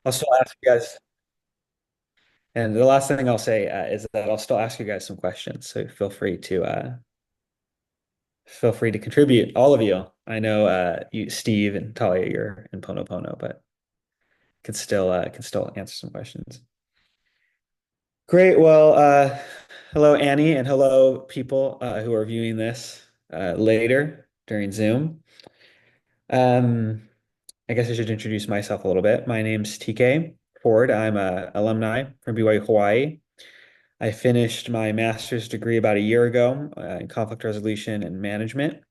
I'll still ask you guys, and the last thing I'll say is that I'll still ask you guys some questions. So feel free to contribute, all of you. I know you, Steve and Talia, you're in Pono Pono, but can still answer some questions. Great. Well, hello, Annie, and hello, people who are viewing this later during Zoom. Um, I guess I should introduce myself a little bit. My name's TK Ford. I'm a alumni from BYU Hawaii. I finished my master's degree about a year ago in conflict resolution and management.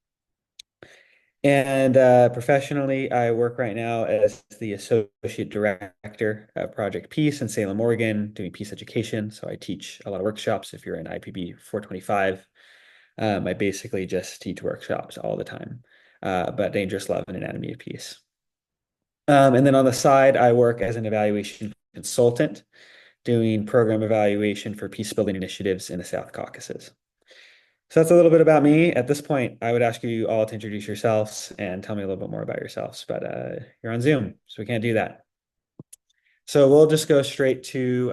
And professionally, I work right now as the associate director of Project Peace in Salem, Oregon, doing peace education. So I teach a lot of workshops. If you're in IPB 425, I basically just teach workshops all the time about dangerous love and anatomy of peace. And then on the side, I work as an evaluation consultant, doing program evaluation for peace building initiatives in the South Caucasus. So that's a little bit about me. At this point, I would ask you all to introduce yourselves and tell me a little bit more about yourselves, but you're on Zoom, so we can't do that. So we'll just go straight to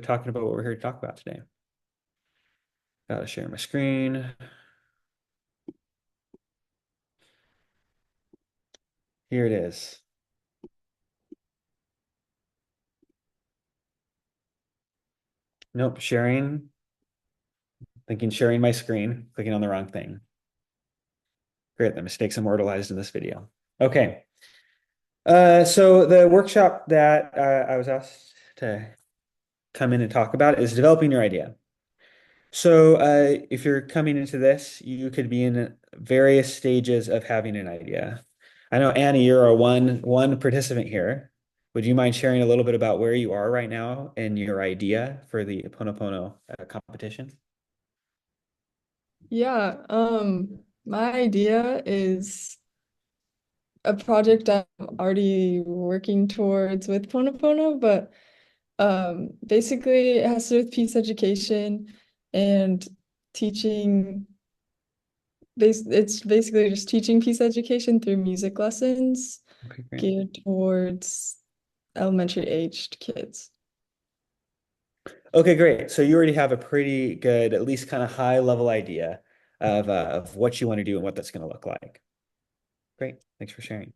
talking about what we're here to talk about today. Gotta share my screen. Here it is. Nope, sharing. Thinking sharing my screen, clicking on the wrong thing. Great, the mistakes immortalized in this video. Okay. So the workshop that I was asked to come in and talk about is developing your idea. So if you're coming into this, you could be in various stages of having an idea. I know Annie, you're a one participant here. Would you mind sharing a little bit about where you are right now and your idea for the Pono competition? Yeah, my idea is a project I'm already working towards with Pono Pono, but basically it has to do with peace education and teaching it's basically just teaching peace education through music lessons Okay, great. geared towards elementary aged kids. Okay, great. So you already have a pretty good, at least kind of high level idea of what you want to do and what that's going to look like. Great. Thanks for sharing.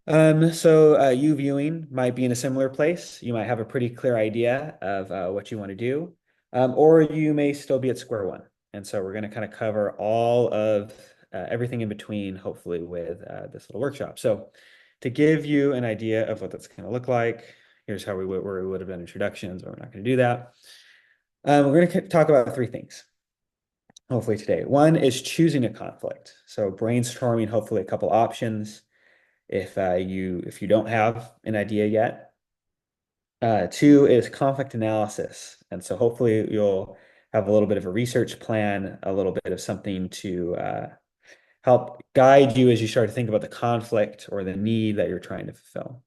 So you viewing might be in a similar place. You might have a pretty clear idea of what you want to do, or you may still be at square one. And so we're going to kind of cover all of everything in between, hopefully, with this little workshop. So to give you an idea of what that's going to look like, here's how where we would have done introductions, but we're not going to do that. We're going to talk about three things, hopefully today. One is choosing a conflict. So brainstorming, hopefully, a couple options if you don't have an idea yet. Two is conflict analysis. And so hopefully you'll have a little bit of a research plan, a little bit of something to help guide you as you start to think about the conflict or the need that you're trying to fulfill.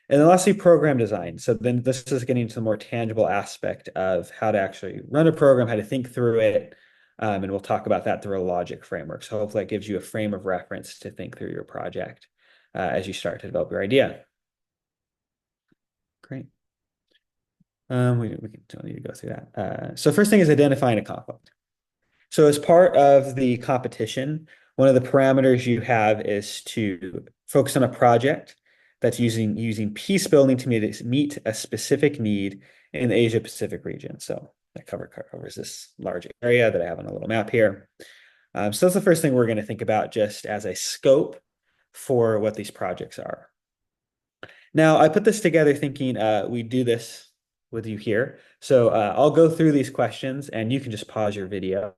And then lastly, program design. So then this is getting to the more tangible aspect of how to actually run a program, how to think through it. And we'll talk about that through a logic framework. So hopefully that gives you a frame of reference to think through your project as you start to develop your idea. Great. We don't need to go through that. So first thing is identifying a conflict. So as part of the competition, one of the parameters you have is to focus on a project that's using peace building to meet a specific need in the Asia Pacific region. So that covers this large area that I have on a little map here. So that's the first thing we're going to think about just as a scope for what these projects are. Now, I put this together thinking we do this with you here. So I'll go through these questions and you can just pause your video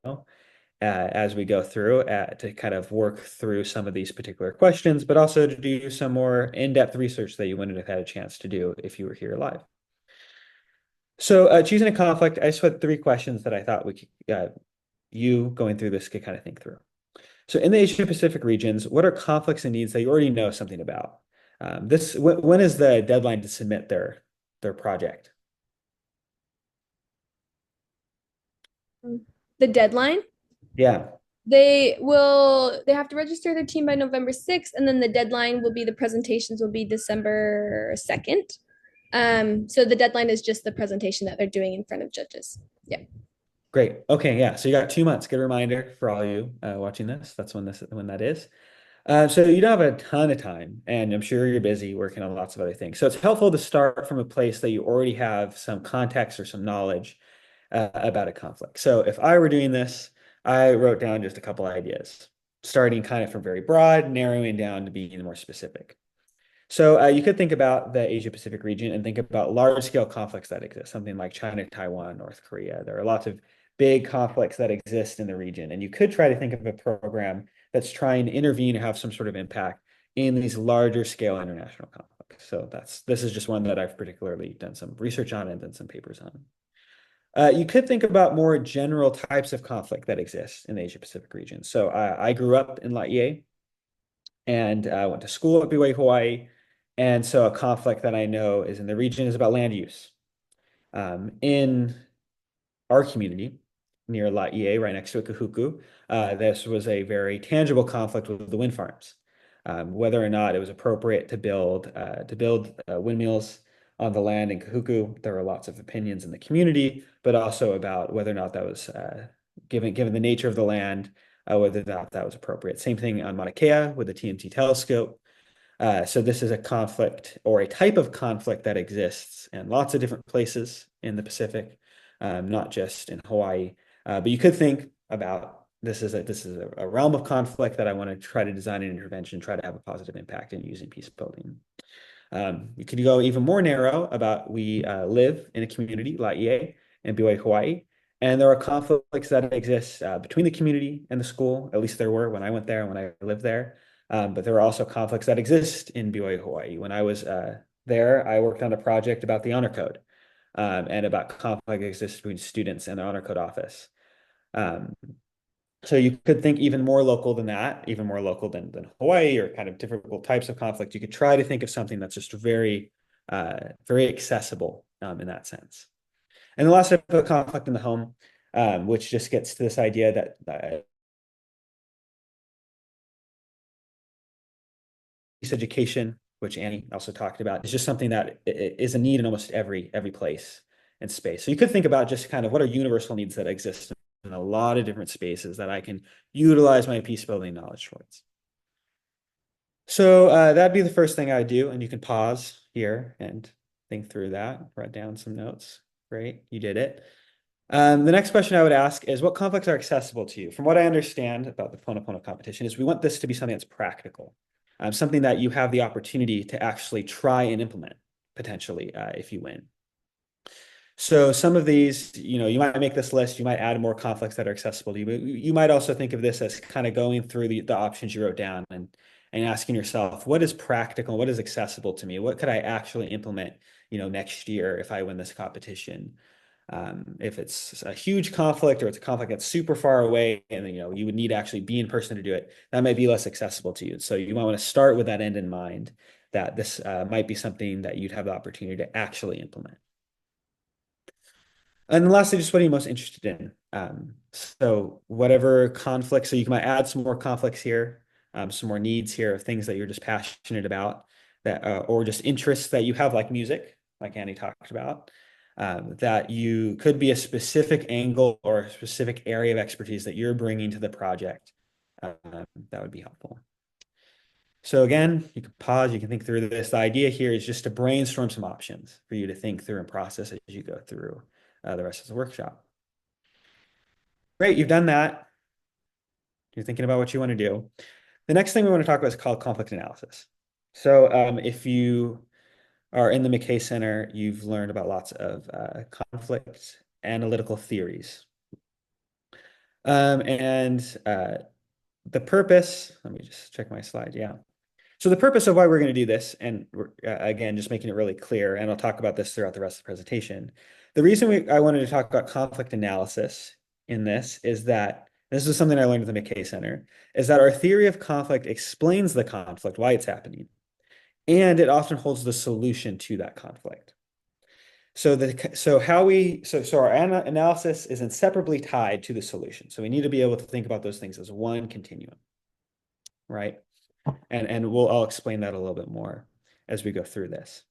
as we go through to kind of work through some of these particular questions, but also to do some more in-depth research that you wouldn't have had a chance to do if you were here live. So choosing a conflict, I just put three questions that I thought we could, you going through this could kind of think through. So in the Asia Pacific regions, what are conflicts and needs that you already know something about? When is the deadline to submit their project? The deadline? Yeah. They have to register their team by November 6th, and then the deadline will be the presentations will be December 2nd. So the deadline is just the presentation that they're doing in front of judges. Yeah. Great. Okay, yeah. So you got 2 months. Good reminder for all you watching this. That's when that is. So you don't have a ton of time, and I'm sure you're busy working on lots of other things. So it's helpful to start from a place that you already have some context or some knowledge about a conflict. So if I were doing this, I wrote down just a couple ideas, starting kind of from very broad, narrowing down to being more specific. So you could think about the Asia Pacific region and think about large scale conflicts that exist, something like China, Taiwan, North Korea. There are lots of big conflicts that exist in the region. And you could try to think of a program that's trying to intervene or have some sort of impact in these larger scale international conflicts. So this is just one that I've particularly done some research on and done some papers on. You could think about more general types of conflict that exist in the Asia Pacific region. So I grew up in Laie and I went to school at BYU Hawaii. And so a conflict that I know is in the region is about land use. In our community near Laie, right next to Kahuku, this was a very tangible conflict with the wind farms. Whether or not it was appropriate to build windmills on the land in Kahuku, there were lots of opinions in the community, but also about whether or not that was given the nature of the land, whether or not that was appropriate. Same thing on Mauna Kea with the TNT telescope. So this is a conflict or a type of conflict that exists in lots of different places in the Pacific, not just in Hawaii. But you could think about this is a realm of conflict that I want to try to design an intervention, try to have a positive impact in using peace building. We could go even more narrow about we live in a community, Laie and BYU Hawaii, and there are conflicts that exist between the community and the school. At least there were when I went there, when I lived there. But there are also conflicts that exist in BYU Hawaii. When I was there, I worked on a project about the honor code and about conflict that exists between students and the honor code office. Um, so you could think even more local than that, even more local than Hawaii or kind of different types of conflict. You could try to think of something that's just very accessible in that sense. And the last type of conflict in the home, which just gets to this idea that peace education, which Annie also talked about, is just something that is a need in almost every place and space. So you could think about just kind of what are universal needs that exist in a lot of different spaces that I can utilize my peace building knowledge towards. So that'd be the first thing I do, and you can pause here and think through that, write down some notes. Great, you did it. The next question I would ask is what conflicts are accessible to you? From what I understand about the Pono competition is we want this to be something that's practical, something that you have the opportunity to actually try and implement potentially if you win. So some of these, you might make this list, you might add more conflicts that are accessible to you, but you might also think of this as kind of going through the options you wrote down and asking yourself, what is practical, what is accessible to me? What could I actually implement, next year if I win this competition? If it's a huge conflict or it's a conflict that's super far away and you would need to actually be in person to do it, that might be less accessible to you. So you might want to start with that end in mind that this might be something that you'd have the opportunity to actually implement. And then lastly, just what are you most interested in? So whatever conflicts, so you might add some more conflicts here, some more needs here of things that you're just passionate about that, or just interests that you have like music, like Annie talked about, that you could be a specific angle or a specific area of expertise that you're bringing to the project. That would be helpful. So again, you can pause, you can think through this. The idea here is just to brainstorm some options for you to think through and process as you go through the rest of the workshop. Great, you've done that. You're thinking about what you want to do. The next thing we want to talk about is called conflict analysis. So if you are in the McKay Center, you've learned about lots of conflict analytical theories. And the purpose, let me just check my slide. Yeah. So the purpose of why we're going to do this, and again, just making it really clear, and I'll talk about this throughout the rest of the presentation. The reason I wanted to talk about conflict analysis in this is that this is something I learned at the McKay Center, is that our theory of conflict explains the conflict, why it's happening, and it often holds the solution to that conflict. So our analysis is inseparably tied to the solution. So we need to be able to think about those things as one continuum, right? And I'll explain that a little bit more as we go through this.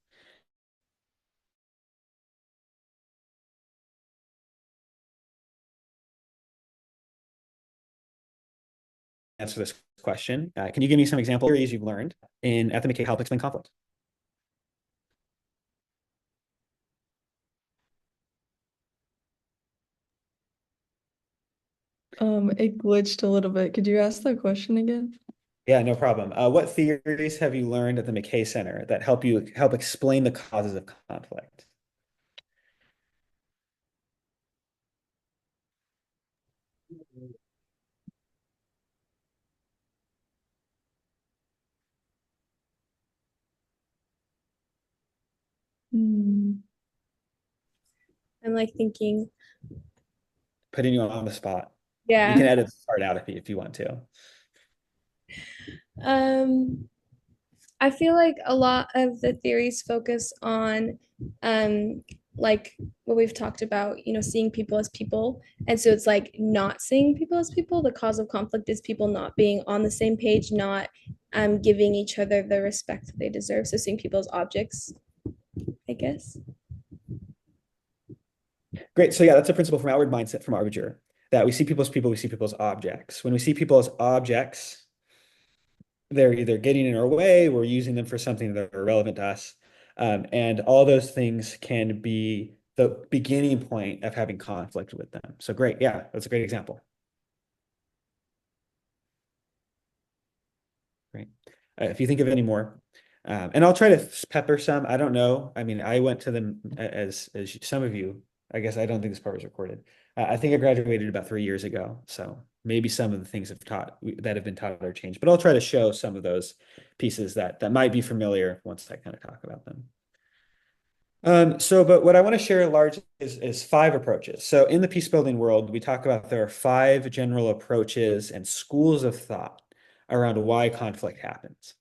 Answer this question. Can you give me some example theories you've learned at the McKay help explain conflict? It glitched a little bit. Could you ask that question again? Yeah, no problem. What theories have you learned at the McKay Center that help explain the causes of conflict? Hmm. I'm like thinking, Putting you on the spot. You yeah. can edit this part out if you want to. Um, I feel like a lot of the theories focus on like what we've talked about, seeing people as people. And so it's like not seeing people as people. The cause of conflict is people not being on the same page, not giving each other the respect that they deserve. So seeing people as objects, I guess. Great. So yeah, that's a principle from outward mindset from Arbinger, that we see people as people, we see people as objects. When we see people as objects, they're either getting in our way, we're using them for something that are relevant to us. And all those things can be the beginning point of having conflict with them. So great. Yeah, that's a great example. Great. If you think of any more, and I'll try to pepper some. I don't know. I mean, I went to them as some of you. I guess I don't think this part was recorded. I think I graduated about 3 years ago, so maybe some of the things that have been taught are changed. But I'll try to show some of those pieces that might be familiar once I kind of talk about them. But what I want to share large is 5 approaches. So in the peace building world, we talk about there are 5 general approaches and schools of thought around why conflict happens.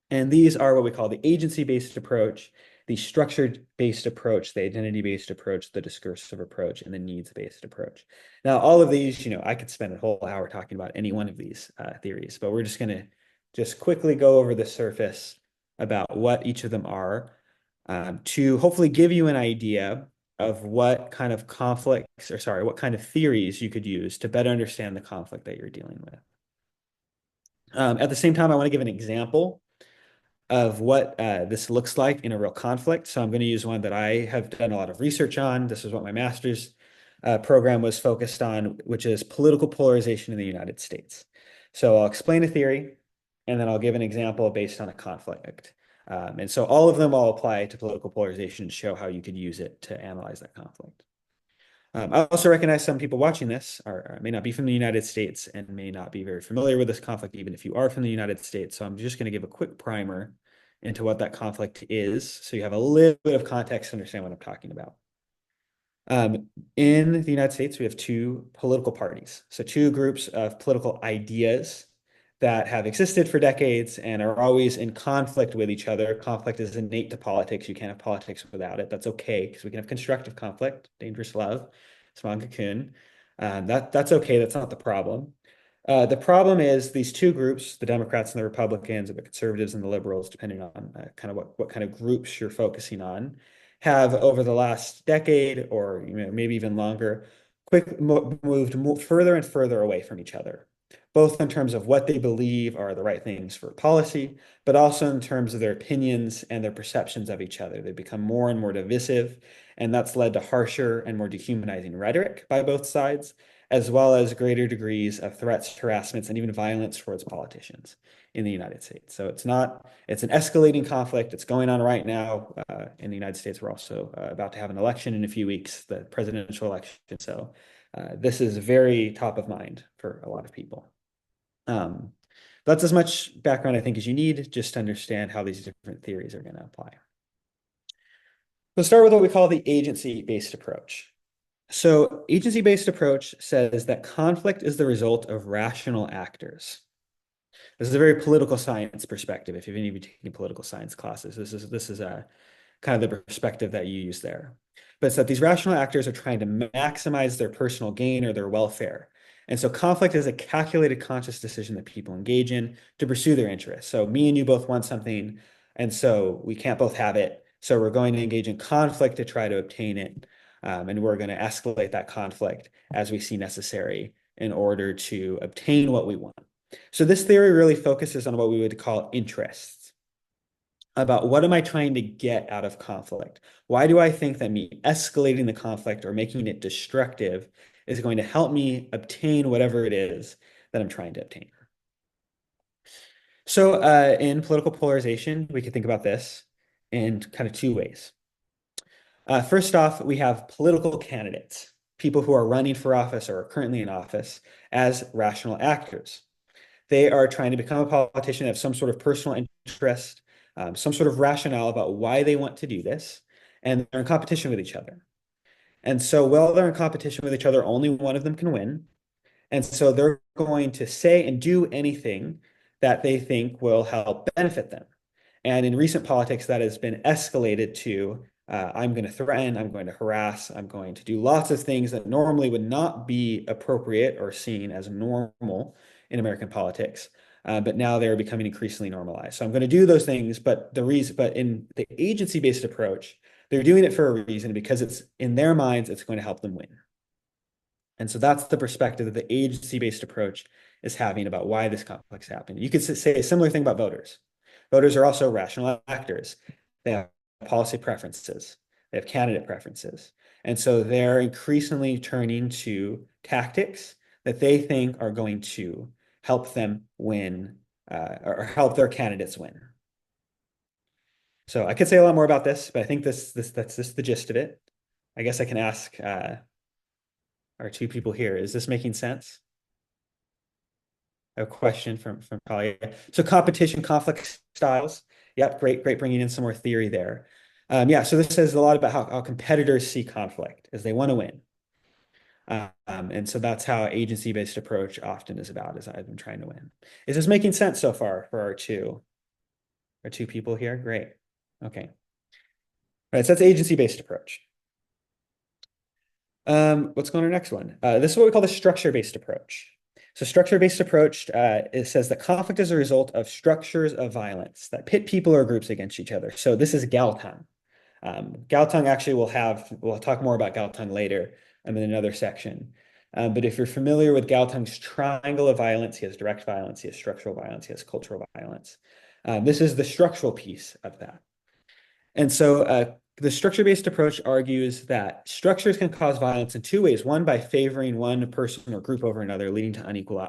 And these are what we call the agency-based approach, the structured-based approach, the identity-based approach, the discursive approach, and the needs-based approach. Now, all of these, I could spend a whole hour talking about any one of these theories, but we're just going to just quickly go over the surface about what each of them are to hopefully give you an idea of what kind of what kind of theories you could use to better understand the conflict that you're dealing with. At the same time, I want to give an example of what this looks like in a real conflict. So I'm going to use one that I have done a lot of research on. This is what my master's program was focused on, which is political polarization in the United States. So I'll explain a theory, and then I'll give an example based on a conflict. And so all of them all apply to political polarization to show how you could use it to analyze that conflict. I also recognize some people watching this may not be from the United States and may not be very familiar with this conflict, even if you are from the United States. So I'm just going to give a quick primer into what that conflict is, so you have a little bit of context to understand what I'm talking about. In the United States, we have 2 political parties. So 2 groups of political ideas that have existed for decades and are always in conflict with each other. Conflict is innate to politics. You can't have politics without it. That's okay, because we can have constructive conflict, dangerous love, small cocoon. That's okay. That's not the problem. The problem is these 2 groups, the Democrats and the Republicans, or the conservatives and the liberals, depending on kind of what kind of groups you're focusing on, have over the last decade or maybe even longer, moved further and further away from each other, both in terms of what they believe are the right things for policy, but also in terms of their opinions and their perceptions of each other. They become more and more divisive, and that's led to harsher and more dehumanizing rhetoric by both sides, as well as greater degrees of threats, harassments, and even violence towards politicians in the United States. So it's an escalating conflict. It's going on right now in the United States. We're also about to have an election in a few weeks, the presidential election. So this is very top of mind for a lot of people. That's as much background I think as you need just to understand how these different theories are going to apply. We'll start with what we call the agency-based approach. So agency-based approach says that conflict is the result of rational actors. This is a very political science perspective. If you've any of you taken political science classes, this is kind of the perspective that you use there. But it's that these rational actors are trying to maximize their personal gain or their welfare. And so conflict is a calculated conscious decision that people engage in to pursue their interests. So me and you both want something, and so we can't both have it. So we're going to engage in conflict to try to obtain it. And we're going to escalate that conflict as we see necessary in order to obtain what we want. So this theory really focuses on what we would call interests, about what am I trying to get out of conflict? Why do I think that me escalating the conflict or making it destructive is going to help me obtain whatever it is that I'm trying to obtain? So in political polarization, we could think about this in kind of two ways. First off, we have political candidates, people who are running for office or are currently in office as rational actors. They are trying to become a politician, have some sort of personal interest, some sort of rationale about why they want to do this, and they're in competition with each other. And so while they're in competition with each other, only one of them can win. And so they're going to say and do anything that they think will help benefit them. And in recent politics, that has been escalated to I'm going to threaten, I'm going to harass, I'm going to do lots of things that normally would not be appropriate or seen as normal in American politics. But now they're becoming increasingly normalized. So I'm going to do those things, but in the agency-based approach, they're doing it for a reason because it's in their minds, it's going to help them win. And so that's the perspective that the agency-based approach is having about why this conflict is happening. You could say a similar thing about voters. Voters are also rational actors. They have policy preferences. They have candidate preferences. And so they're increasingly turning to tactics that they think are going to help them win or help their candidates win. So I could say a lot more about this, but I think that's the gist of it. I guess I can ask our two people here, is this making sense? A question from Talia. So competition, conflict styles. Yep, great bringing in some more theory there. Yeah, so this says a lot about how competitors see conflict, as they want to win. And so that's how agency-based approach often is about, is I've been trying to win. Is this making sense so far for our two people here? Great. Okay. All right, so that's agency-based approach. Let's go on to our next one. This is what we call the structure-based approach. So structure-based approach, it says that conflict is a result of structures of violence that pit people or groups against each other. So this is Galtung. Galtung actually we'll talk more about Galtung later in another section. But if you're familiar with Galtung's triangle of violence, he has direct violence, he has structural violence, he has cultural violence. This is the structural piece of that. And so the structure-based approach argues that structures can cause violence in two ways. One, by favoring one person or group over another, leading to unequal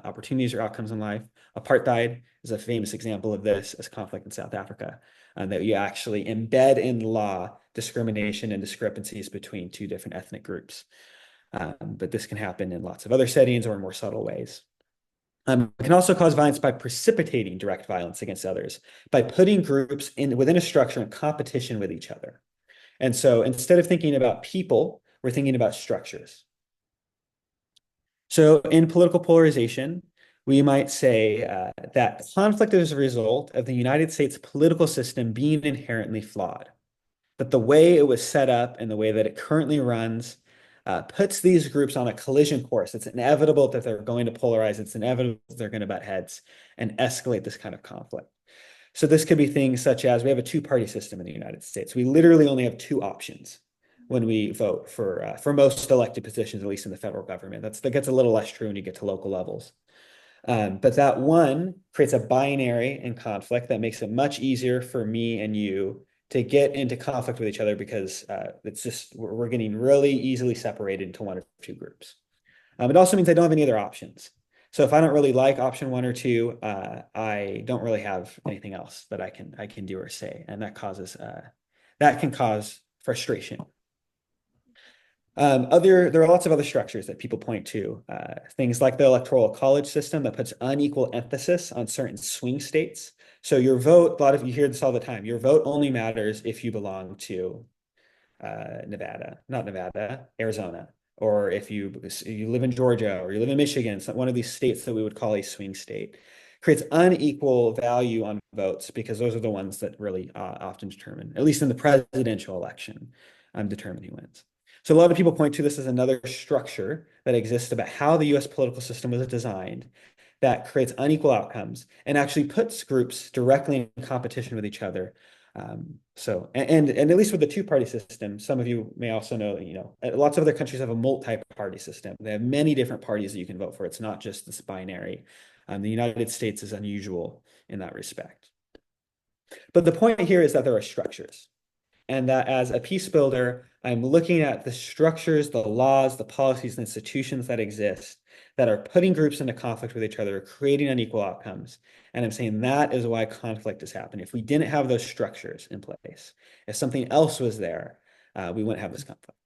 opportunities or outcomes in life. Apartheid is a famous example of this, as conflict in South Africa, that you actually embed in law discrimination and discrepancies between two different ethnic groups. But this can happen in lots of other settings or in more subtle ways. It can also cause violence by precipitating direct violence against others, by putting groups within a structure in competition with each other. And so instead of thinking about people, we're thinking about structures. So in political polarization, we might say that conflict is a result of the United States political system being inherently flawed, that the way it was set up and the way that it currently runs puts these groups on a collision course. It's inevitable that they're going to polarize. It's inevitable that they're going to butt heads and escalate this kind of conflict. So this could be things such as we have a two-party system in the United States. We literally only have two options when we vote for most elected positions, at least in the federal government. That gets a little less true when you get to local levels. But that one creates a binary in conflict that makes it much easier for me and you to get into conflict with each other because it's just we're getting really easily separated into one or two groups. It also means I don't have any other options. So if I don't really like option one or two, I don't really have anything else that I can do or say, and that can cause frustration. There are lots of other structures that people point to, things like the electoral college system that puts unequal emphasis on certain swing states. So your vote, a lot of you hear this all the time, your vote only matters if you belong to Arizona, or if you live in Georgia or you live in Michigan, one of these states that we would call a swing state. creates unequal value on votes because those are the ones that really often determine, at least in the presidential election, determine who wins. So a lot of people point to this as another structure that exists about how the US political system was designed that creates unequal outcomes and actually puts groups directly in competition with each other. And at least with the two-party system, some of you may also know, lots of other countries have a multi-party system. They have many different parties that you can vote for. It's not just this binary. The United States is unusual in that respect. But the point here is that there are structures, and that as a peace builder, I'm looking at the structures, the laws, the policies, and institutions that exist that are putting groups into conflict with each other, creating unequal outcomes. And I'm saying that is why conflict is happening. If we didn't have those structures in place, if something else was there, we wouldn't have this conflict.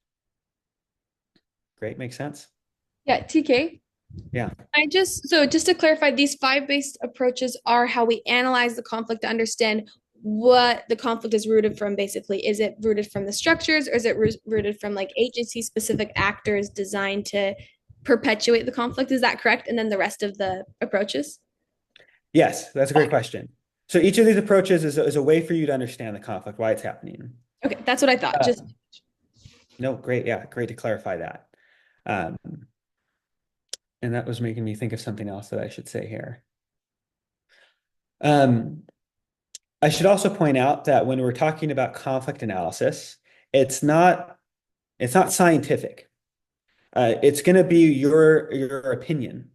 Great, makes sense? Yeah, TK. Yeah. Just to clarify, these five-based approaches are how we analyze the conflict to understand what the conflict is rooted from, basically. Is it rooted from the structures, or is it rooted from like agency-specific actors designed to perpetuate the conflict? Is that correct? And then the rest of the approaches? Yes, that's a great question. So each of these approaches is a way for you to understand the conflict, why it's happening. Okay, that's what I thought. No, great. Yeah, great to clarify that. And that was making me think of something else that I should say here. I should also point out that when we're talking about conflict analysis, it's not scientific. It's going to be your opinion.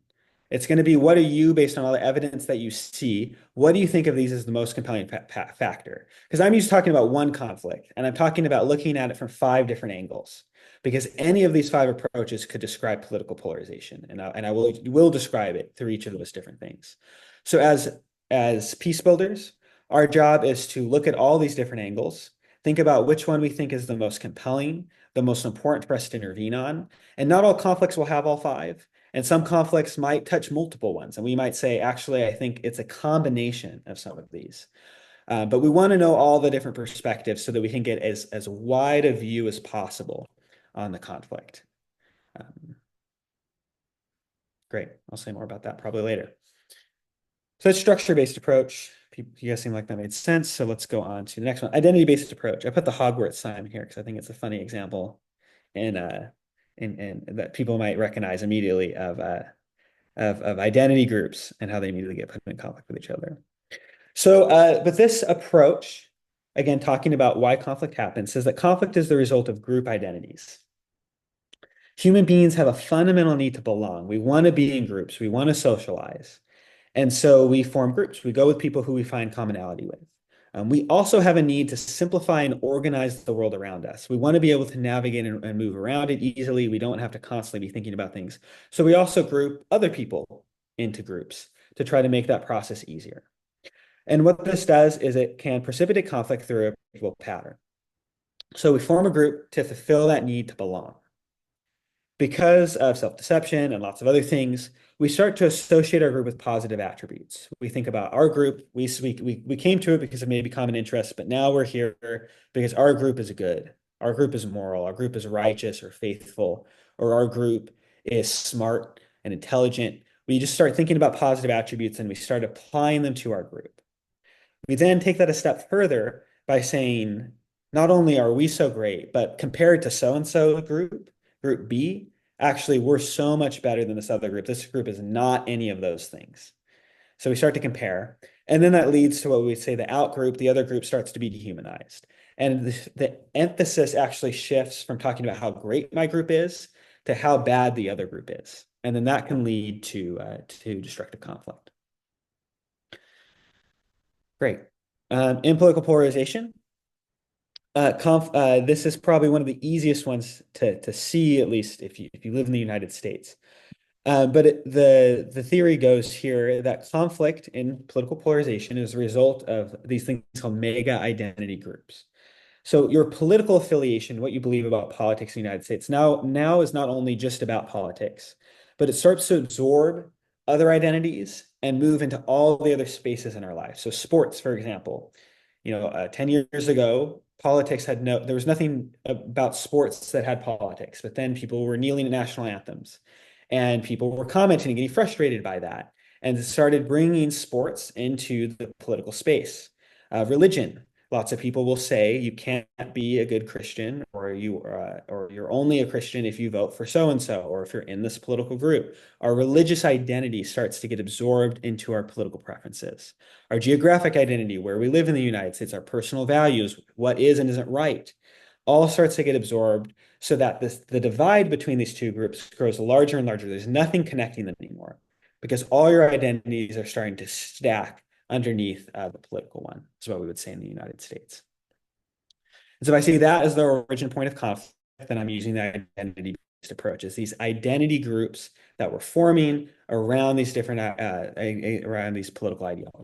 It's going to be, what are you, based on all the evidence that you see, what do you think of these as the most compelling factor? Because I'm used to talking about one conflict, and I'm talking about looking at it from 5 different angles, because any of these 5 approaches could describe political polarization, and I will describe it through each of those different things. So as peace builders, our job is to look at all these different angles, think about which one we think is the most compelling, the most important for us to intervene on, and not all conflicts will have all 5. And some conflicts might touch multiple ones. And we might say, actually, I think it's a combination of some of these. But we want to know all the different perspectives so that we can get as wide a view as possible on the conflict. Great. I'll say more about that probably later. So that's structure-based approach. You guys seem like that made sense. So let's go on to the next one. Identity-based approach. I put the Hogwarts sign here because I think it's a funny example. And that people might recognize immediately of identity groups and how they immediately get put in conflict with each other. So, but this approach, again, talking about why conflict happens, says that conflict is the result of group identities. Human beings have a fundamental need to belong. We want to be in groups. We want to socialize. And so we form groups. We go with people who we find commonality with. We also have a need to simplify and organize the world around us. We want to be able to navigate and move around it easily. We don't have to constantly be thinking about things. So we also group other people into groups to try to make that process easier. And what this does is it can precipitate conflict through a predictable pattern. So we form a group to fulfill that need to belong. Because of self-deception and lots of other things, we start to associate our group with positive attributes. We think about our group, we came to it because of maybe common interests, but now we're here because our group is good. Our group is moral, our group is righteous or faithful, or our group is smart and intelligent. We just start thinking about positive attributes and we start applying them to our group. We then take that a step further by saying, not only are we so great, but compared to so-and-so group B, actually, we're so much better than this other group. This group is not any of those things. So we start to compare. And then that leads to what we say the out group, the other group starts to be dehumanized. And the emphasis actually shifts from talking about how great my group is to how bad the other group is. And then that can lead to destructive conflict. Great. In political polarization, this is probably one of the easiest ones to see, at least if you live in the United States. But the theory goes here that conflict in political polarization is a result of these things called mega identity groups. So your political affiliation, what you believe about politics in the United States, now is not only just about politics, but it starts to absorb other identities and move into all the other spaces in our life. So sports, for example, 10 years ago, politics there was nothing about sports that had politics, but then people were kneeling at national anthems and people were commenting and getting frustrated by that. and started bringing sports into the political space. Religion. Lots of people will say you can't be a good Christian, or you're only a Christian if you vote for so and so, or if you're in this political group. Our religious identity starts to get absorbed into our political preferences. Our geographic identity, where we live in the United States, our personal values, what is and isn't right, all starts to get absorbed, so that the divide between these two groups grows larger and larger. There's nothing connecting them anymore, because all your identities are starting to stack underneath the political one, is what we would say in the United States. And so if I see that as the origin point of conflict, then I'm using the identity-based approaches, these identity groups that were forming around these different around these political ideologies.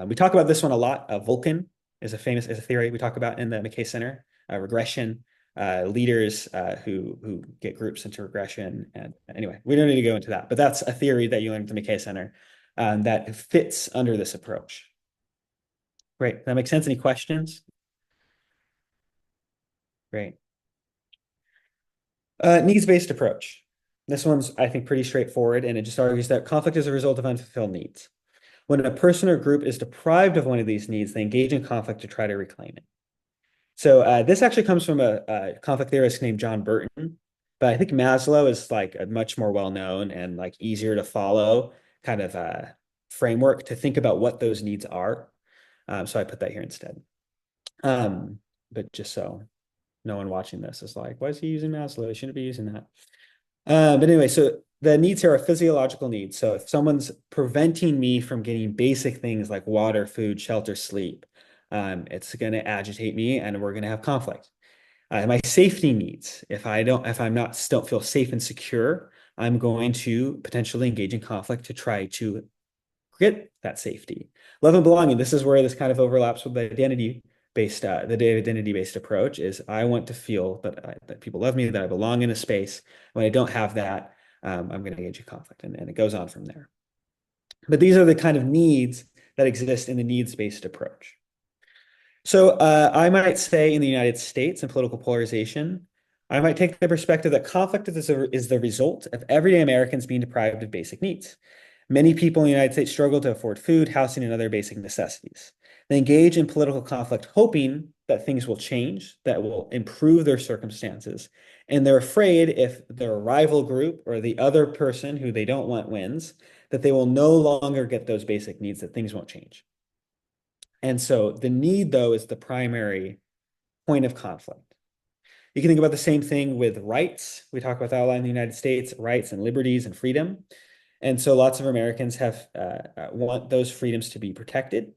We talk about this one a lot. Vulcan is a theory we talk about in the McKay Center. Regression, leaders who get groups into regression. And anyway, we don't need to go into that, but that's a theory that you learn at the McKay Center that fits under this approach. Great. That makes sense. Any questions? Great. Needs-based approach. This one's, I think, pretty straightforward, and it just argues that conflict is a result of unfulfilled needs. When a person or group is deprived of one of these needs, they engage in conflict to try to reclaim it. So this actually comes from a conflict theorist named John Burton, but I think Maslow is like a much more well-known and like easier to follow kind of framework to think about what those needs are. So I put that here instead. But just so no one watching this is like, why is he using Maslow? He shouldn't be using that. But anyway, so the needs here are physiological needs. So if someone's preventing me from getting basic things like water, food, shelter, sleep, it's going to agitate me, and we're going to have conflict. My safety needs, if I'm not still feel safe and secure, I'm going to potentially engage in conflict to try to get that safety. Love and belonging. This is where this kind of overlaps with the identity-based approach. Is I want to feel that people love me, that I belong in a space. When I don't have that, I'm going to engage in conflict, and it goes on from there. But these are the kind of needs that exist in the needs-based approach. So I might say in the United States, in political polarization, I might take the perspective that conflict is the result of everyday Americans being deprived of basic needs. Many people in the United States struggle to afford food, housing, and other basic necessities. They engage in political conflict hoping that things will change, that will improve their circumstances. And they're afraid if their rival group or the other person who they don't want wins, that they will no longer get those basic needs, that things won't change. And so the need, though, is the primary point of conflict. You can think about the same thing with rights. We talk about that a lot in the United States, rights and liberties and freedom. And so lots of Americans want those freedoms to be protected.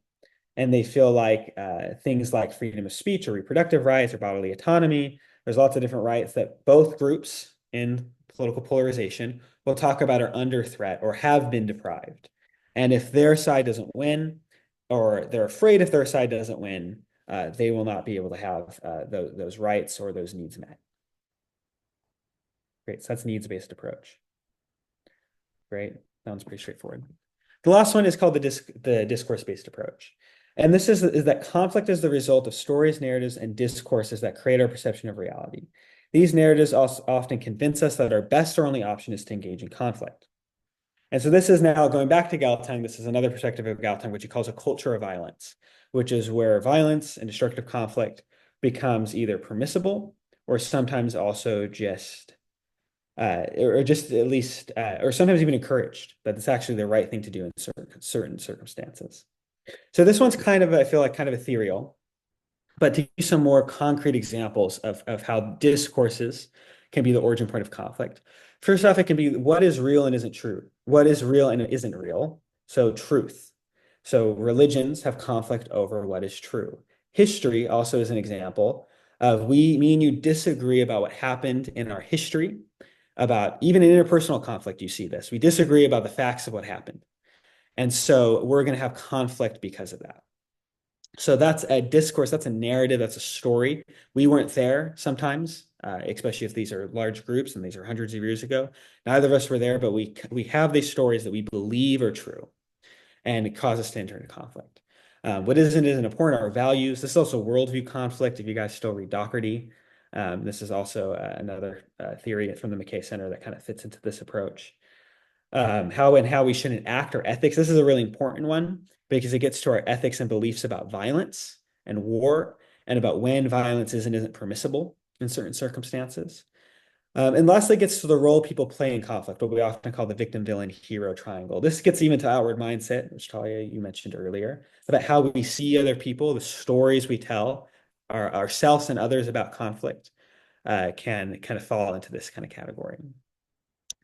And they feel like things like freedom of speech or reproductive rights or bodily autonomy, there's lots of different rights that both groups in political polarization will talk about are under threat or have been deprived. And if their side doesn't win, or they're afraid if their side doesn't win, they will not be able to have those rights or those needs met. Great, so that's needs-based approach. Great, that one's pretty straightforward. The last one is called the discourse-based approach. And this is that conflict is the result of stories, narratives, and discourses that create our perception of reality. These narratives also often convince us that our best or only option is to engage in conflict. And so this is now going back to Galtung. This is another perspective of Galtung, which he calls a culture of violence, which is where violence and destructive conflict becomes either permissible or sometimes also just, or just at least, or sometimes even encouraged, that it's actually the right thing to do in certain circumstances. So this one's kind of, I feel like, kind of ethereal, but to give some more concrete examples of how discourses can be the origin point of conflict. First off, it can be what is real and isn't true. What is real and isn't real? So truth. So religions have conflict over what is true. History also is an example of me and you disagree about what happened in our history, about even in interpersonal conflict, you see this. We disagree about the facts of what happened. And so we're going to have conflict because of that. So that's a discourse, that's a narrative, that's a story. We weren't there sometimes, especially if these are large groups and these are hundreds of years ago. Neither of us were there, but we have these stories that we believe are true, and it causes us to enter into conflict. What isn't important are our values. This is also worldview conflict. If you guys still read Doherty, this is also another theory from the McKay Center that kind of fits into this approach. how we shouldn't act, or ethics. This is a really important one because it gets to our ethics and beliefs about violence and war, and about when violence is and isn't permissible in certain circumstances. And lastly, it gets to the role people play in conflict, what we often call the victim, villain, hero triangle. This gets even to outward mindset, which Talia, you mentioned earlier, about how we see other people, the stories we tell ourselves and others about conflict can kind of fall into this kind of category.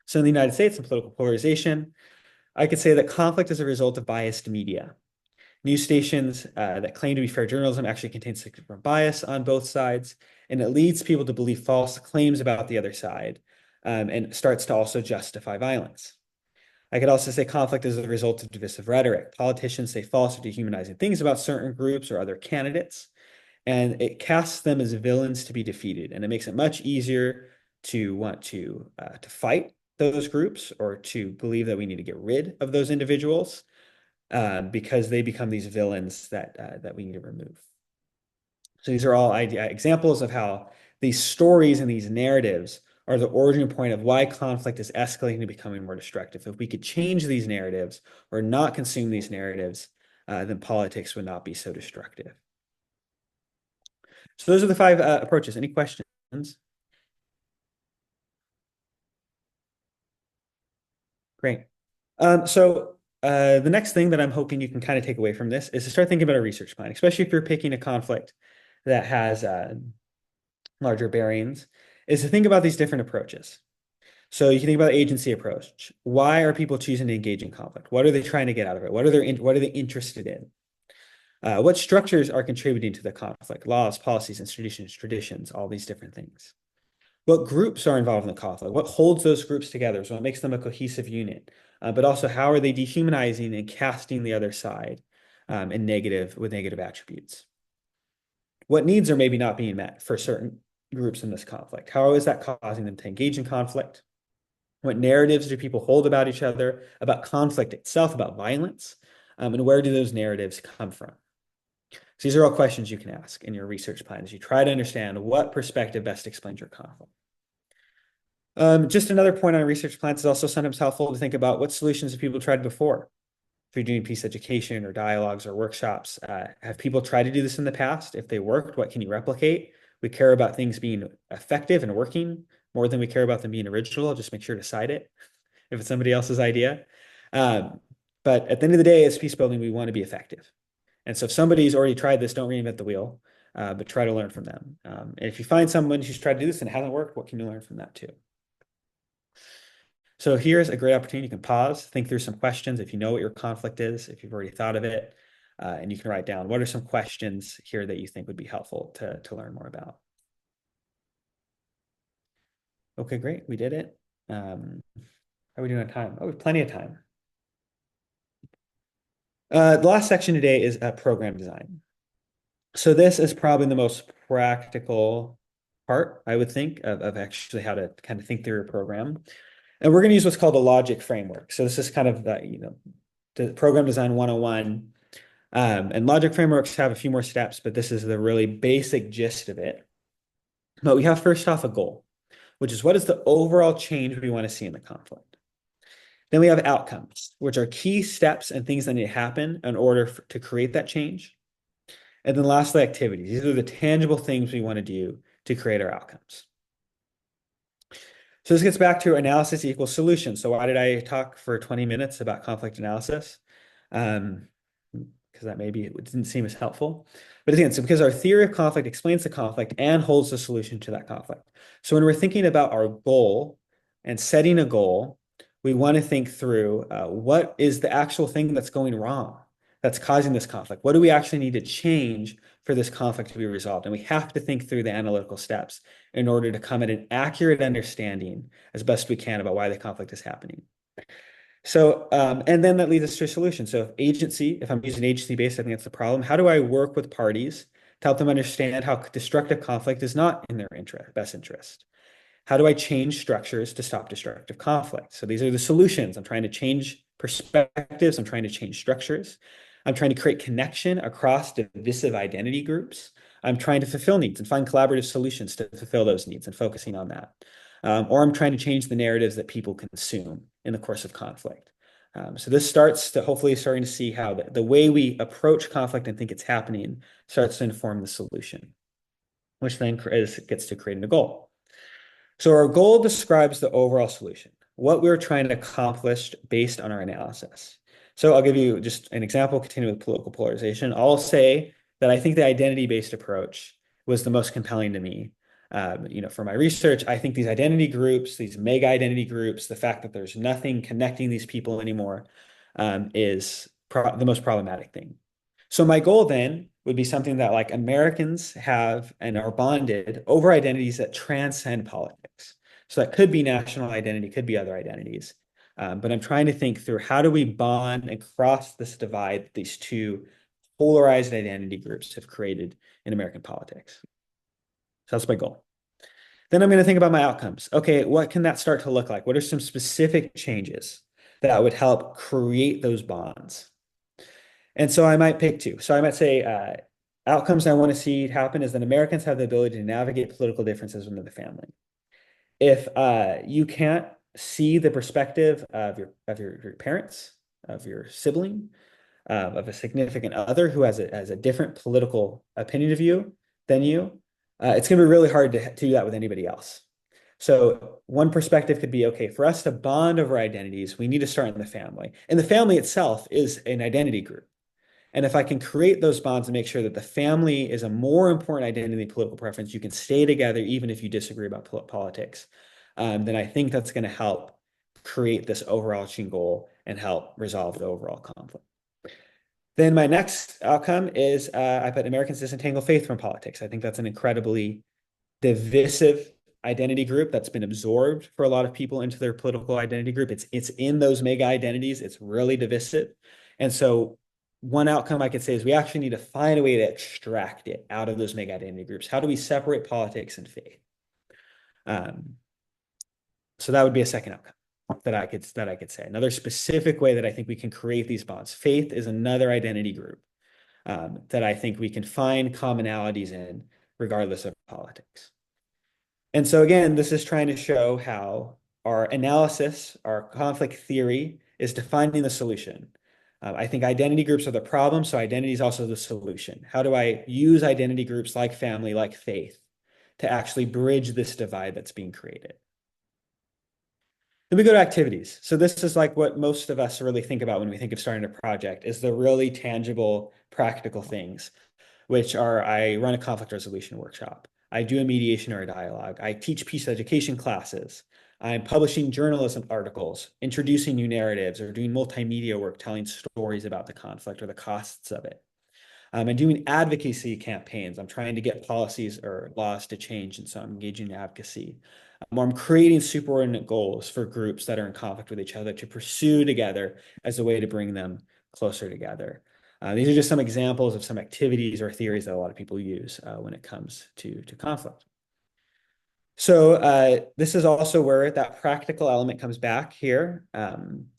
So in the United States, in political polarization, I could say that conflict is a result of biased media. News stations that claim to be fair journalism actually contain significant bias on both sides, and it leads people to believe false claims about the other side, and starts to also justify violence. I could also say conflict is a result of divisive rhetoric. Politicians say false or dehumanizing things about certain groups or other candidates, and it casts them as villains to be defeated, and it makes it much easier to want to fight those groups, or to believe that we need to get rid of those individuals, because they become these villains that we need to remove. So these are all examples of how these stories and these narratives are the origin point of why conflict is escalating and becoming more destructive. If we could change these narratives or not consume these narratives, then politics would not be so destructive. So those are the 5 approaches. Any questions? Great. The next thing that I'm hoping you can kind of take away from this is to start thinking about a research plan, especially if you're picking a conflict that has larger bearings, is to think about these different approaches. So you can think about the agency approach. Why are people choosing to engage in conflict? What are they trying to get out of it? What are they interested in? What structures are contributing to the conflict? Laws, policies, institutions, traditions, all these different things. What groups are involved in the conflict? What holds those groups together? So what makes them a cohesive unit? But also, how are they dehumanizing and casting the other side with negative attributes? What needs are maybe not being met for certain groups in this conflict? How is that causing them to engage in conflict? What narratives do people hold about each other, about conflict itself, about violence? And where do those narratives come from? So these are all questions you can ask in your research plan as you try to understand what perspective best explains your conflict. Just another point on research plans is also sometimes helpful to think about what solutions have people tried before. If you're doing peace education or dialogues or workshops, have people tried to do this in the past? If they worked, what can you replicate? We care about things being effective and working more than we care about them being original. Just make sure to cite it if it's somebody else's idea. But at the end of the day, as peace building, we want to be effective. And so if somebody's already tried this, don't reinvent the wheel, but try to learn from them. And if you find someone who's tried to do this and it hasn't worked, what can you learn from that too? So here's a great opportunity. You can pause, think through some questions if you know what your conflict is, if you've already thought of it, and you can write down what are some questions here that you think would be helpful to learn more about. Okay, great. We did it. How are we doing on time? Oh, we have plenty of time. The last section today is program design. So this is probably the most practical part, I would think, of actually how to kind of think through a program. And we're going to use what's called a logic framework. So this is kind of the program design 101. And logic frameworks have a few more steps, but this is the really basic gist of it. But we have first off a goal, which is what is the overall change we want to see in the conflict. Then we have outcomes, which are key steps and things that need to happen in order to create that change. And then lastly, activities. These are the tangible things we want to do to create our outcomes. So this gets back to analysis equals solution. So why did I talk for 20 minutes about conflict analysis? Because that maybe it didn't seem as helpful. But again, so because our theory of conflict explains the conflict and holds the solution to that conflict. So when we're thinking about our goal and setting a goal, we want to think through what is the actual thing that's going wrong, that's causing this conflict? What do we actually need to change for this conflict to be resolved? And we have to think through the analytical steps in order to come at an accurate understanding as best we can about why the conflict is happening. So, and then that leads us to a solution. So if I'm using agency-based, I think that's the problem. How do I work with parties to help them understand how destructive conflict is not in their best interest? How do I change structures to stop destructive conflict? So these are the solutions. I'm trying to change perspectives. I'm trying to change structures. I'm trying to create connection across divisive identity groups. I'm trying to fulfill needs and find collaborative solutions to fulfill those needs and focusing on that. or I'm trying to change the narratives that people consume in the course of conflict. So this starts to hopefully starting to see how the way we approach conflict and think it's happening starts to inform the solution, which then gets to creating a goal. So our goal describes the overall solution, what we're trying to accomplish based on our analysis. So I'll give you just an example, continuing with political polarization. I'll say that I think the identity-based approach was the most compelling to me. For my research, I think these identity groups, these mega identity groups, the fact that there's nothing connecting these people anymore, is the most problematic thing. So my goal then would be something that like Americans have and are bonded over identities that transcend politics. So that could be national identity, could be other identities. But I'm trying to think through how do we bond and cross this divide these two polarized identity groups have created in American politics. So that's my goal. Then I'm going to think about my outcomes. Okay, what can that start to look like? What are some specific changes that would help create those bonds? And so I might pick two. So I might say outcomes I want to see happen is that Americans have the ability to navigate political differences within the family. If you can't see the perspective of your parents, of your sibling, of a significant other who has a different political opinion of you than you, it's going to be really hard to do that with anybody else. So one perspective could be, okay, for us to bond over identities, we need to start in the family. And the family itself is an identity group. And if I can create those bonds and make sure that the family is a more important identity than political preference, you can stay together even if you disagree about politics, then I think that's going to help create this overarching goal and help resolve the overall conflict. Then my next outcome is I put Americans disentangle faith from politics. I think that's an incredibly divisive identity group that's been absorbed for a lot of people into their political identity group. It's in those mega identities. It's really divisive. And so one outcome I could say is we actually need to find a way to extract it out of those mega identity groups. How do we separate politics and faith? So that would be a second outcome that I could say. Another specific way that I think we can create these bonds. Faith is another identity group that I think we can find commonalities in regardless of politics. And so again, this is trying to show how our analysis, our conflict theory is defining the solution. I think identity groups are the problem, so identity is also the solution. How do I use identity groups like family, like faith, to actually bridge this divide that's being created? Then we go to activities. So this is like what most of us really think about when we think of starting a project, is the really tangible, practical things, which are I run a conflict resolution workshop. I do a mediation or a dialogue. I teach peace education classes. I'm publishing journalism articles, introducing new narratives, or doing multimedia work, telling stories about the conflict or the costs of it. And doing advocacy campaigns. I'm trying to get policies or laws to change, and so I'm engaging in advocacy. Or I'm creating superordinate goals for groups that are in conflict with each other to pursue together as a way to bring them closer together. These are just some examples of some activities or theories that a lot of people use when it comes to conflict. So this is also where that practical element comes back here,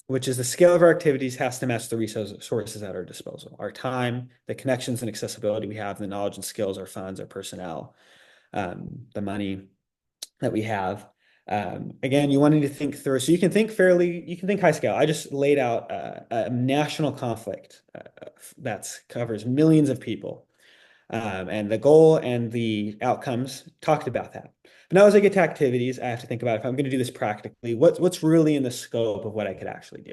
which is the scale of our activities has to match the resources at our disposal. Our time, the connections and accessibility we have, the knowledge and skills, our funds, our personnel, the money that we have. Again, you wanted to think through, so you can think high scale. I just laid out a national conflict that covers millions of people. And the goal and the outcomes talked about that. But now as I get to activities, I have to think about if I'm going to do this practically, what's really in the scope of what I could actually do.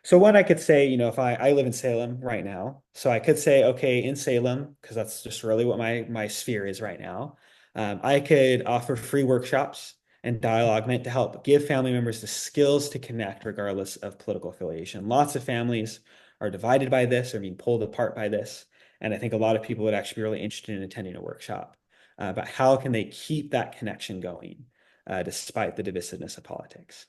So one, I could say, if I live in Salem right now, so I could say, okay, in Salem, because that's just really what my sphere is right now, I could offer free workshops and dialogue meant to help give family members the skills to connect regardless of political affiliation. Lots of families are divided by this or being pulled apart by this. And I think a lot of people would actually be really interested in attending a workshop about how can they keep that connection going despite the divisiveness of politics.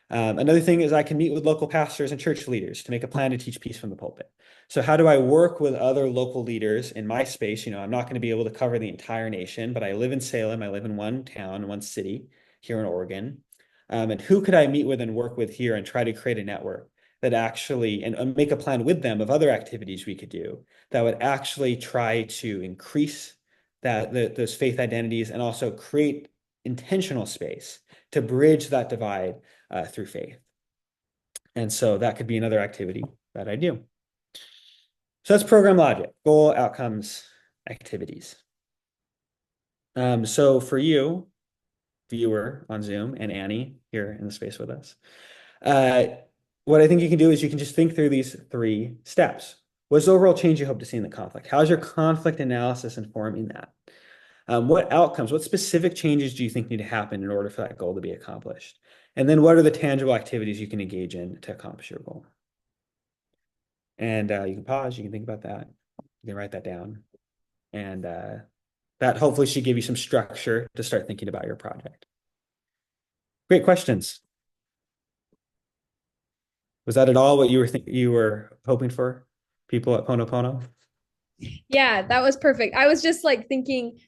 Another thing is I can meet with local pastors and church leaders to make a plan to teach peace from the pulpit. So how do I work with other local leaders in my space? I'm not going to be able to cover the entire nation, but I live in Salem. I live in one town, one city here in Oregon. And who could I meet with and work with here and try to create a network that actually, and make a plan with them of other activities we could do that would actually try to increase those faith identities and also create intentional space to bridge that divide through faith. And so that could be another activity that I do. So that's program logic, goal, outcomes, activities. So for you, viewer on Zoom, and Annie here in the space with us, what I think you can do is you can just think through these 3 steps. What's the overall change you hope to see in the conflict? How's your conflict analysis informing that? What outcomes, what specific changes do you think need to happen in order for that goal to be accomplished? And then what are the tangible activities you can engage in to accomplish your goal? And you can pause, you can think about that, you can write that down. And that hopefully should give you some structure to start thinking about your project. Great questions. Was that at all what you were hoping for, people at Pono Pono? Yeah, that was perfect. I was just like thinking,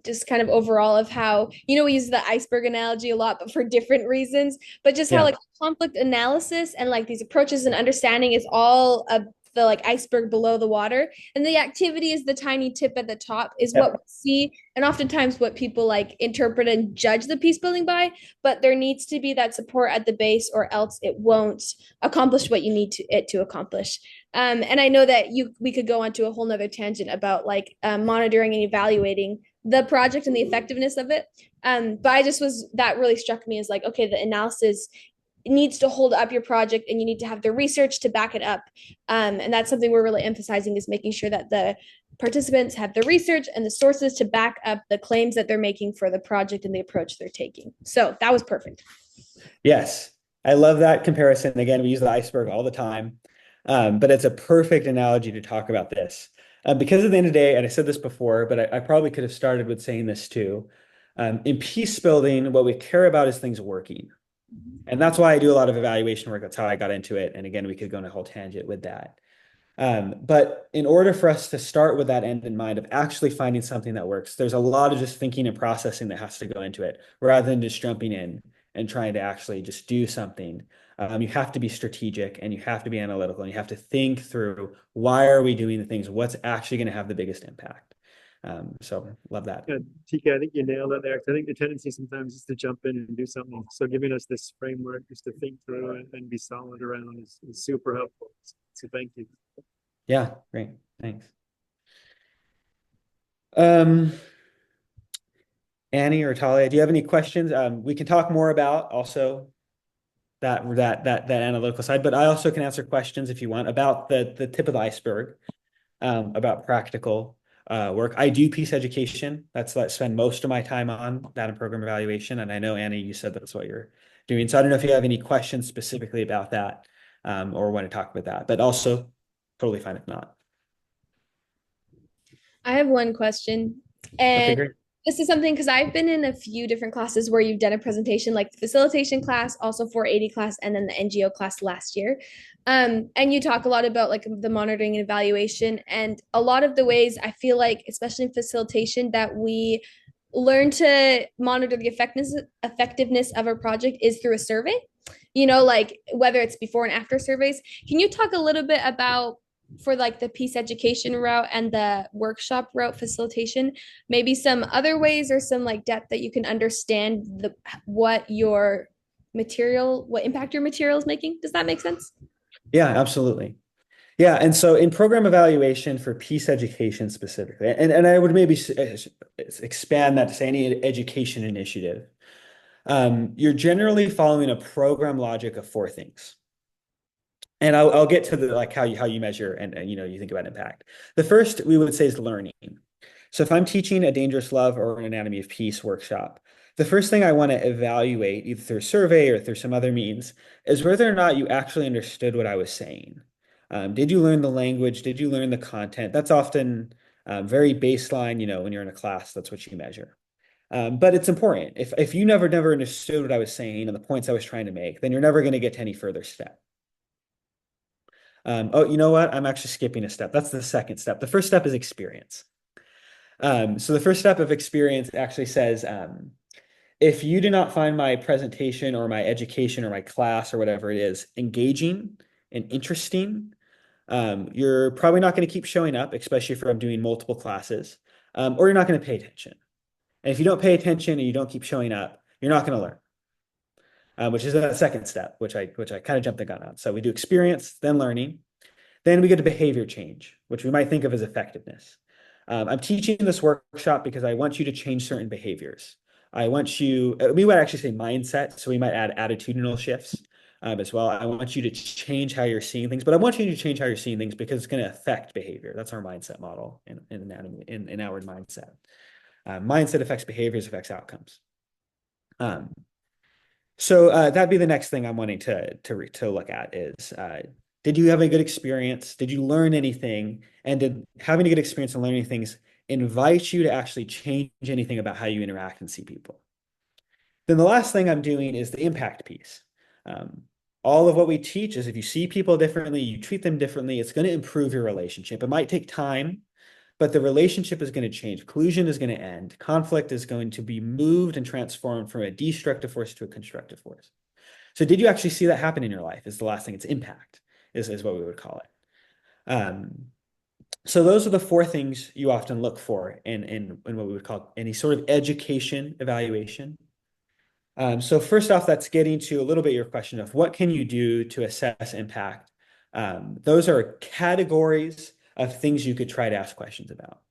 just kind of overall of how, we use the iceberg analogy a lot, but for different reasons, but just how Yeah. like conflict analysis and like these approaches and understanding is all of the like iceberg below the water. And the activity is the tiny tip at the top, is what we see. And oftentimes what people like interpret and judge the peace building by, but there needs to be that support at the base, or else it won't accomplish what you need it to accomplish. And I know that we could go on to a whole nother tangent about like monitoring and evaluating the project and the effectiveness of it. But that really struck me as like, okay, the analysis needs to hold up your project, and you need to have the research to back it up. And that's something we're really emphasizing, is making sure that the participants have the research and the sources to back up the claims that they're making for the project and the approach they're taking. So that was perfect. Yes, I love that comparison. Again, we use the iceberg all the time, but it's a perfect analogy to talk about this. Because at the end of the day, and I said this before, but I probably could have started with saying this too. In peace building, what we care about is things working. And that's why I do a lot of evaluation work. That's how I got into it. And again, we could go on a whole tangent with that. But in order for us to start with that end in mind of actually finding something that works, there's a lot of just thinking and processing that has to go into it rather than just jumping in and trying to actually just do something. You have to be strategic, and you have to be analytical, and you have to think through, why are we doing the things? What's actually going to have the biggest impact? So love that. Yeah, TK, I think you nailed it there. 'Cause I think the tendency sometimes is to jump in and do something. So giving us this framework just to think through it and be solid around is super helpful. So thank you. Yeah, great. Thanks. Annie or Talia, do you have any questions? We can talk more about also that analytical side, but I also can answer questions if you want about the tip of the iceberg, about practical work. I do peace education. That's what I spend most of my time on, that and program evaluation. And I know, Annie, you said that's what you're doing. So I don't know if you have any questions specifically about that, or want to talk about that, but also totally fine if not. I have one question. Okay, And great. this is something, because I've been in a few different classes where you've done a presentation, like the facilitation class, also 480 class, and then the NGO class last year. And you talk a lot about like the monitoring and evaluation, and a lot of the ways I feel like, especially in facilitation, that we learn to monitor the effectiveness of a project is through a survey, like whether it's before and after surveys. Can you talk a little bit about, for like the peace education route and the workshop route facilitation, maybe some other ways or some like depth that you can understand what impact your material is making? Does that make sense? Yeah, absolutely. Yeah, and so in program evaluation for peace education specifically, and I would maybe expand that to say any education initiative, you're generally following a program logic of 4 things. And I'll get to the like how you measure and you think about impact. The first we would say is learning. So if I'm teaching a dangerous love or an anatomy of peace workshop, the first thing I want to evaluate, either through a survey or through some other means, is whether or not you actually understood what I was saying. Did you learn the language? Did you learn the content? That's often very baseline, when you're in a class, that's what you measure. But it's important. If you never understood what I was saying and the points I was trying to make, then you're never going to get to any further step. Oh, you know what? I'm actually skipping a step. That's the second step. The first step is experience. So the first step of experience actually says, if you do not find my presentation or my education or my class or whatever it is engaging and interesting, you're probably not going to keep showing up, especially if I'm doing multiple classes, or you're not going to pay attention. And if you don't pay attention and you don't keep showing up, you're not going to learn. Which is a second step, which I kind of jumped the gun on. So we do experience, then learning. Then we get to behavior change, which we might think of as effectiveness. I'm teaching this workshop because I want you to change certain behaviors. I want you, we would actually say mindset, so we might add attitudinal shifts as well. I want you to change how you're seeing things, but I want you to change how you're seeing things because it's going to affect behavior. That's our mindset model in our mindset. Mindset affects behaviors, affects outcomes. So that'd be the next thing I'm wanting to look at is did you have a good experience? Did you learn anything? And did having a good experience and learning things invite you to actually change anything about how you interact and see people? Then the last thing I'm doing is the impact piece. All of what we teach is if you see people differently, you treat them differently, it's going to improve your relationship. It might take time, but the relationship is going to change. Collusion is going to end. Conflict is going to be moved and transformed from a destructive force to a constructive force. So did you actually see that happen in your life is the last thing. It's impact is what we would call it. So those are the four things you often look for in what we would call any sort of education evaluation. So first off, that's getting to a little bit your question of what can you do to assess impact? Those are categories of things you could try to ask questions about.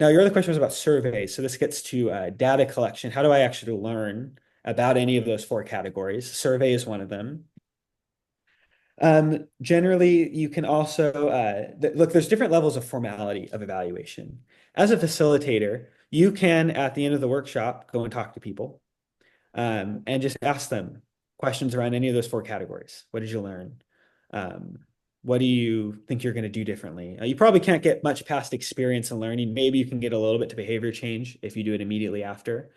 Now, your other question was about surveys. So this gets to data collection. How do I actually learn about any of those four categories? Survey is one of them. Generally, you can also look, there's different levels of formality of evaluation. As a facilitator, you can, at the end of the workshop, go and talk to people and just ask them questions around any of those four categories. What did you learn? What do you think you're going to do differently? You probably can't get much past experience and learning. Maybe you can get a little bit to behavior change if you do it immediately after.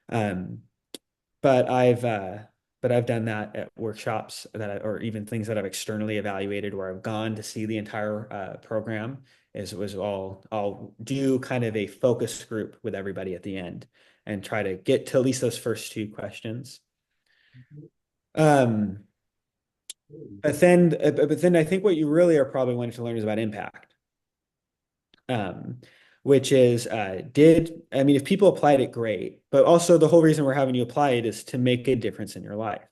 But I've done that at workshops or even things that I've externally evaluated where I've gone to see the entire program. I'll do kind of a focus group with everybody at the end and try to get to at least those first two questions. But then I think what you really are probably wanting to learn is about impact. Which is if people applied it, great, but also the whole reason we're having you apply it is to make a difference in your life.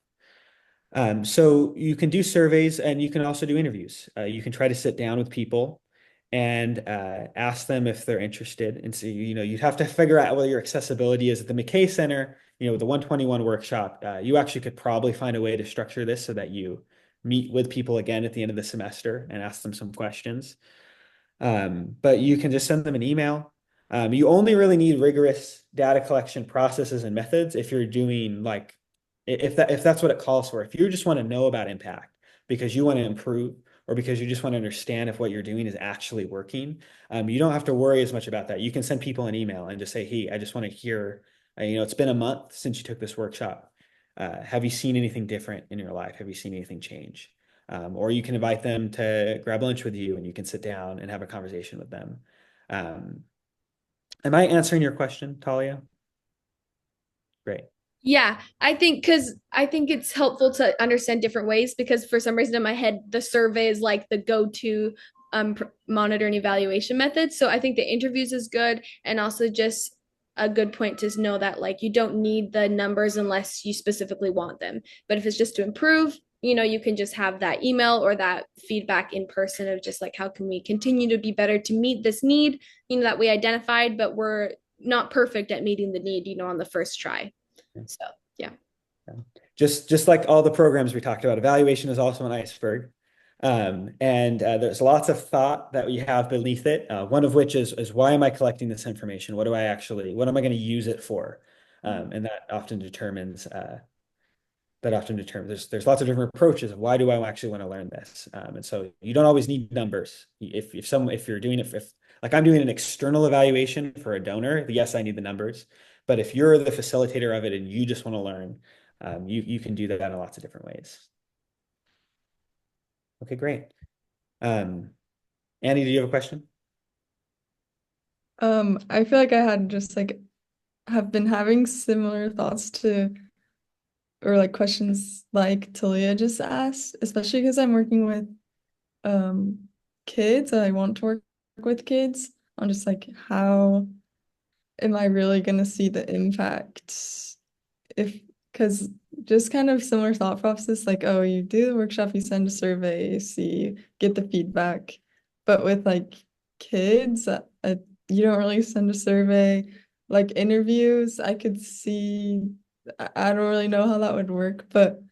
So you can do surveys and you can also do interviews. You can try to sit down with people and ask them if they're interested. And so, you'd have to figure out what your accessibility is at the McKay Center, the 121 workshop. You actually could probably find a way to structure this so that you meet with people again at the end of the semester and ask them some questions. But you can just send them an email. You only really need rigorous data collection processes and methods if you're doing if that's what it calls for. If you just want to know about impact because you want to improve or because you just want to understand if what you're doing is actually working, you don't have to worry as much about that. You can send people an email and just say, hey, I just want to hear, it's been a month since you took this workshop. Have you seen anything different in your life? Have you seen anything change? Or you can invite them to grab lunch with you and you can sit down and have a conversation with them. Am I answering your question, Talia? Great. Yeah, I think it's helpful to understand different ways because for some reason in my head, the survey is like the go-to monitor and evaluation method. So I think the interviews is good and also just a good point to know that you don't need the numbers unless you specifically want them. But if it's just to improve, you can just have that email or that feedback in person of just how can we continue to be better to meet this need, that we identified, but we're not perfect at meeting the need, on the first try. So, yeah. Just like all the programs we talked about, evaluation is also an iceberg. And there's lots of thought that we have beneath it. One of which is why am I collecting this information? What am I going to use it for? And that often determines there's lots of different approaches of why do I actually want to learn this. And so you don't always need numbers. If you're doing it, like I'm doing an external evaluation for a donor, yes, I need the numbers. But if you're the facilitator of it and you just want to learn, you can do that in lots of different ways. Okay, great. Annie, do you have a question? I feel like I had just have been having similar thoughts to or questions like Talia just asked, especially because I'm working with kids and I want to work with kids on just how am I really going to see the impact if, because just kind of similar thought process, like, oh, you do the workshop, you send a survey, you see, get the feedback. But with like kids, you don't really send a survey. Like interviews, I could see, I don't really know how that would work, but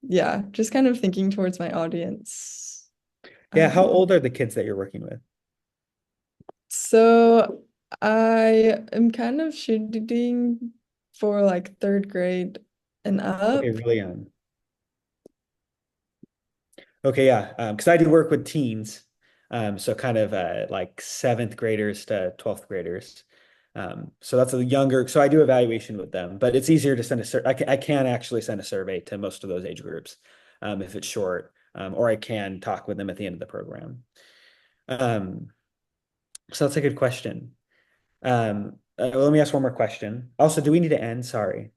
yeah, just kind of thinking towards my audience. Yeah, how Um, old are the kids that you're working with? so I am kind of shooting for like third grade and Okay, up. really young. Okay, yeah, because I do work with teens, so kind of like seventh graders to 12th graders. So that's a younger, so I do evaluation with them, but it's easier to send a I can actually send a survey to most of those age groups if it's short, or I can talk with them at the end of the program. Um, so that's a good question. Let me ask one more question. Also, do we need to end? Sorry.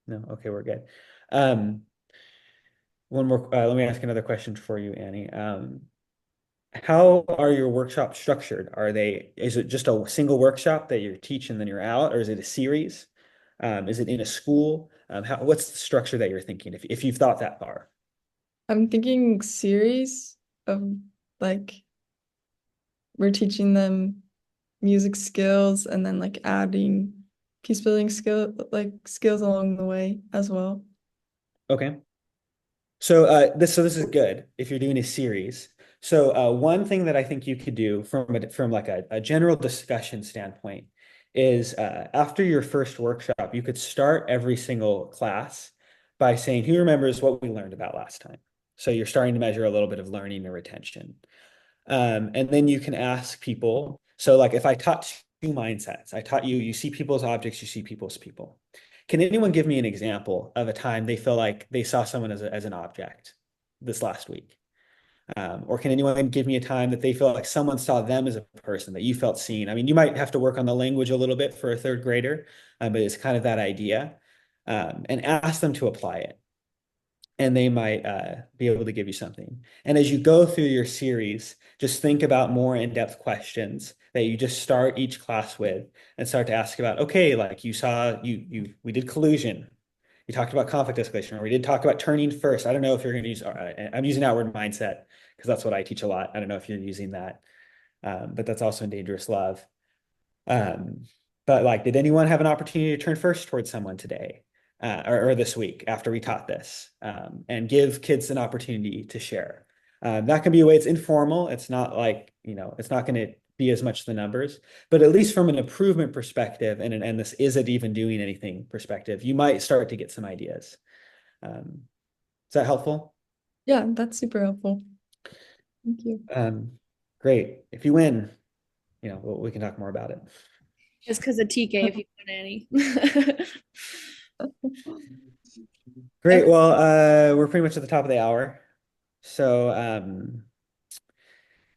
No, okay, we're good. Um, one more, let me ask another question for you, Annie. How are your workshops structured? Is it just a single workshop that you teach and then you're out, or is it a series? Is it in a school? What's the structure that you're thinking if you've thought that far? I'm thinking series of like we're teaching them music skills and then like adding piece building skills along the way as well. Okay. So this is good if you're doing a series. So one thing that I think you could do from like a general discussion standpoint is after your first workshop, you could start every single class by saying, who remembers what we learned about last time? So you're starting to measure a little bit of learning and retention. And then you can ask people. So like if I taught two mindsets, I taught you, you see people as objects, you see people as people. Can anyone give me an example of a time they feel like they saw someone as an object this last week? Or can anyone give me a time that they feel like someone saw them as a person that you felt seen? I mean, you might have to work on the language a little bit for a third grader, but it's kind of that idea. And ask them to apply it and they might be able to give you something. And as you go through your series, just think about more in-depth questions that you just start each class with and start to ask about, okay, like we did collusion. We talked about conflict escalation, or we did talk about turning first. I don't know if you're going to use, I'm using outward mindset because that's what I teach a lot. I don't know if you're using that, but that's also in Dangerous Love. Um, but like, did anyone have an opportunity to turn first towards someone today? Or this week after we taught this, and give kids an opportunity to share. That can be a way it's informal. It's not like, it's not going to be as much the numbers, but at least from an improvement perspective and this isn't even doing anything perspective, you might start to get some ideas. Is that helpful? Yeah, that's super helpful. Thank you. Great. If you win, we can talk more about it. Just because of TK, if you want any. Great. Okay. Well, we're pretty much at the top of the hour. So,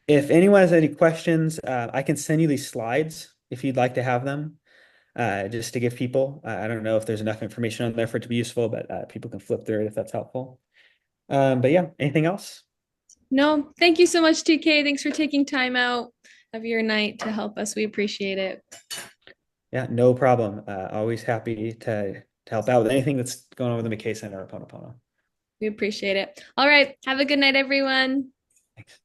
if anyone has any questions, I can send you these slides if you'd like to have them, just to give people. I don't know if there's enough information on there for it to be useful, but people can flip through it if that's helpful. But yeah, anything else? No, thank you so much, TK. Thanks for taking time out of your night to help us. We appreciate it. Yeah, no problem. Always happy to help out with anything that's going on with the McKay Center or Pono Pono. We appreciate it. All right. Have a good night, everyone. Thanks.